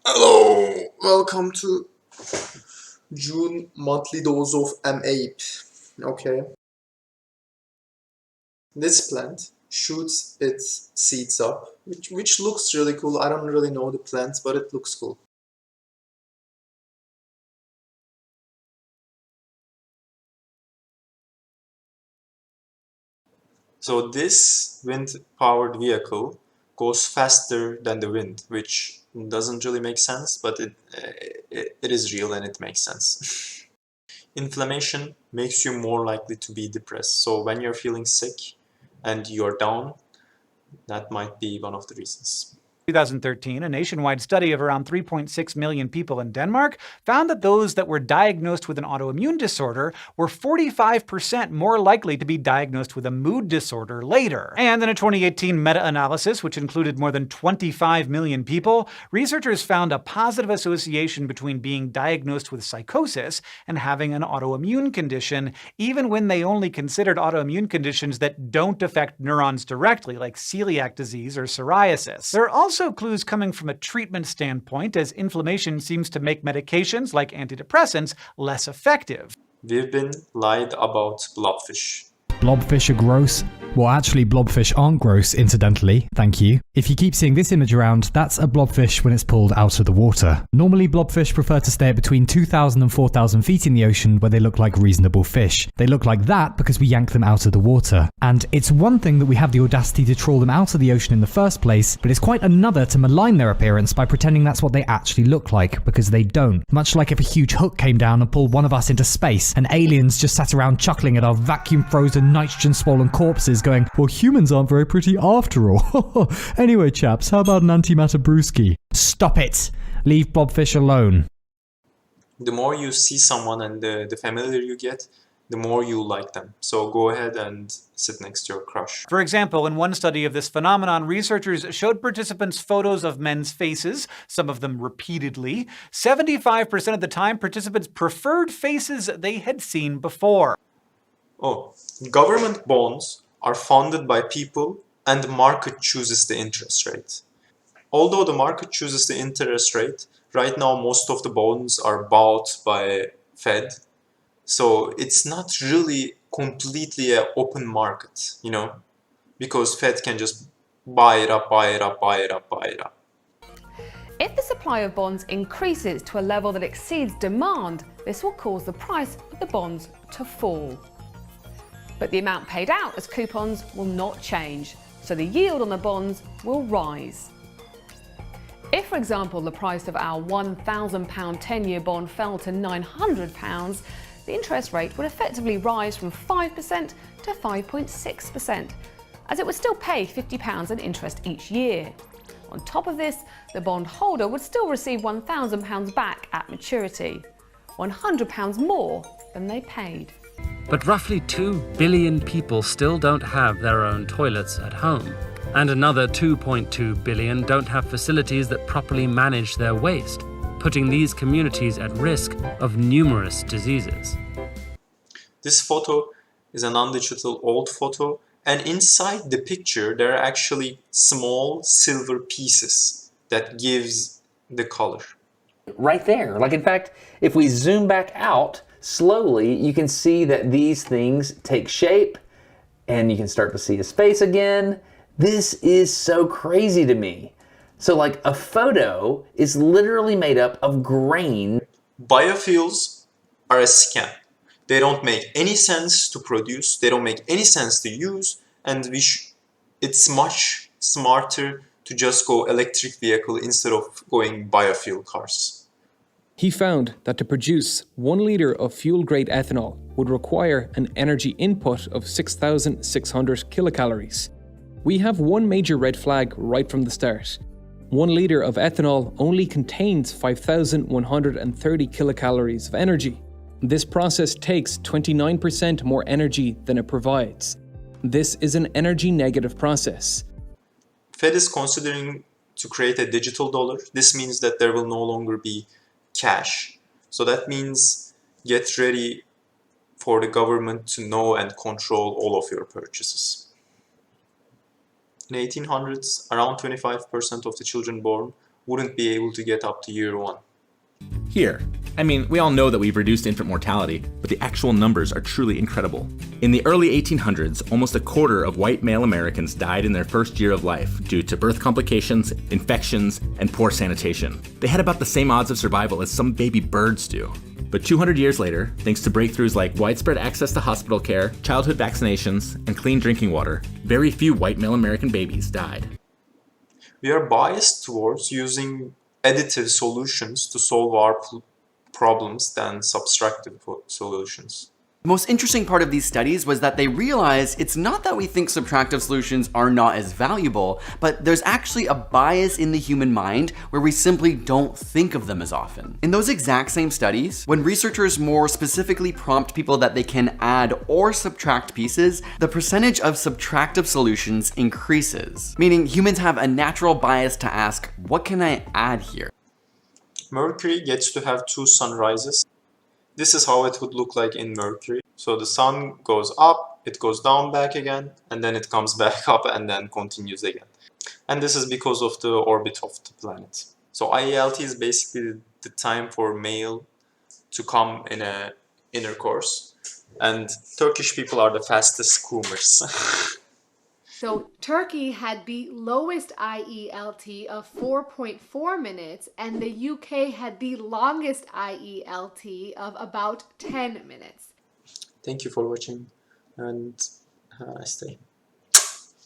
Hello, welcome to June monthly dose of AmApe. Okay, this plant shoots its seeds up, which looks really cool. I don't really know the plant, but it looks cool. So this wind-powered vehicle goes faster than the wind, which doesn't really make sense, but it is real and it makes sense. Inflammation makes you more likely to be depressed. So when you're feeling sick and you're down, that might be one of the reasons. 2013, a nationwide study of around 3.6 million people in Denmark found that those that were diagnosed with an autoimmune disorder were 45% more likely to be diagnosed with a mood disorder later. And in a 2018 meta-analysis, which included more than 25 million people, researchers found a positive association between being diagnosed with psychosis and having an autoimmune condition, even when they only considered autoimmune conditions that don't affect neurons directly, like celiac disease or psoriasis. There are also clues coming from a treatment standpoint, as inflammation seems to make medications like antidepressants less effective. We've been lied about blobfish. Blobfish are gross. Well, actually, blobfish aren't gross, incidentally. Thank you. If you keep seeing this image around, that's a blobfish when it's pulled out of the water. Normally, blobfish prefer to stay at between 2,000 and 4,000 feet in the ocean where they look like reasonable fish. They look like that because we yank them out of the water. And it's one thing that we have the audacity to trawl them out of the ocean in the first place, but it's quite another to malign their appearance by pretending that's what they actually look like, because they don't. Much like if a huge hook came down and pulled one of us into space, and aliens just sat around chuckling at our vacuum-frozen, nitrogen-swollen corpses going, well, humans aren't very pretty after all. Anyway, chaps, how about an antimatter brewski? Stop it! Leave blobfish alone. The more you see someone and the familiar you get, the more you like them. So go ahead and sit next to your crush. For example, in one study of this phenomenon, researchers showed participants photos of men's faces, some of them repeatedly. 75% of the time, participants preferred faces they had seen before. Oh, government bonds are funded by people and the market chooses the interest rate. Although the market chooses the interest rate, right now most of the bonds are bought by Fed. So it's not really completely an open market, you know, because Fed can just buy it up, buy it up, buy it up, buy it up. If the supply of bonds increases to a level that exceeds demand, this will cause the price of the bonds to fall. But the amount paid out as coupons will not change, so the yield on the bonds will rise. If, for example, the price of our £1,000 10-year bond fell to £900, the interest rate would effectively rise from 5% to 5.6%, as it would still pay £50 in interest each year. On top of this, the bond holder would still receive £1,000 back at maturity, £100 more than they paid. But roughly 2 billion people still don't have their own toilets at home. And another 2.2 billion don't have facilities that properly manage their waste, putting these communities at risk of numerous diseases. This photo is a non-digital old photo, and inside the picture there are actually small silver pieces that gives the color. Right there. Like, in fact, if we zoom back out slowly, you can see that these things take shape and you can start to see a space again. This is so crazy to me. So like, a photo is literally made up of grain. Biofuels are a scam. They don't make any sense to produce, they don't make any sense to use, and it's much smarter to just go electric vehicle instead of going biofuel cars. He found that to produce 1 litre of fuel-grade ethanol would require an energy input of 6,600 kilocalories. We have one major red flag right from the start. 1 litre of ethanol only contains 5,130 kilocalories of energy. This process takes 29% more energy than it provides. This is an energy-negative process. Fed is considering to create a digital dollar. This means that there will no longer be cash. So that means get ready for the government to know and control all of your purchases. In 1800s, around 25% of the children born wouldn't be able to get up to year 1. Here, I mean, we all know that we've reduced infant mortality, but the actual numbers are truly incredible. In the early 1800s, almost a quarter of white male Americans died in their first year of life due to birth complications, infections, and poor sanitation. They had about the same odds of survival as some baby birds do. But 200 years later, thanks to breakthroughs like widespread access to hospital care, childhood vaccinations, and clean drinking water, very few white male American babies died. We are biased towards using additive solutions to solve our problems than subtractive solutions. The most interesting part of these studies was that they realized it's not that we think subtractive solutions are not as valuable, but there's actually a bias in the human mind where we simply don't think of them as often. In those exact same studies, when researchers more specifically prompt people that they can add or subtract pieces, the percentage of subtractive solutions increases, meaning humans have a natural bias to ask, what can I add here? Mercury gets to have 2 sunrises. This is how it would look like in Mercury. So the sun goes up, it goes down back again, and then it comes back up and then continues again. And this is because of the orbit of the planet. So IELT is basically the time for male to come in a intercourse. And Turkish people are the fastest coomers. So Turkey had the lowest IELT of 4.4 minutes, and the UK had the longest IELT of about 10 minutes. Thank you for watching, and have a nice day.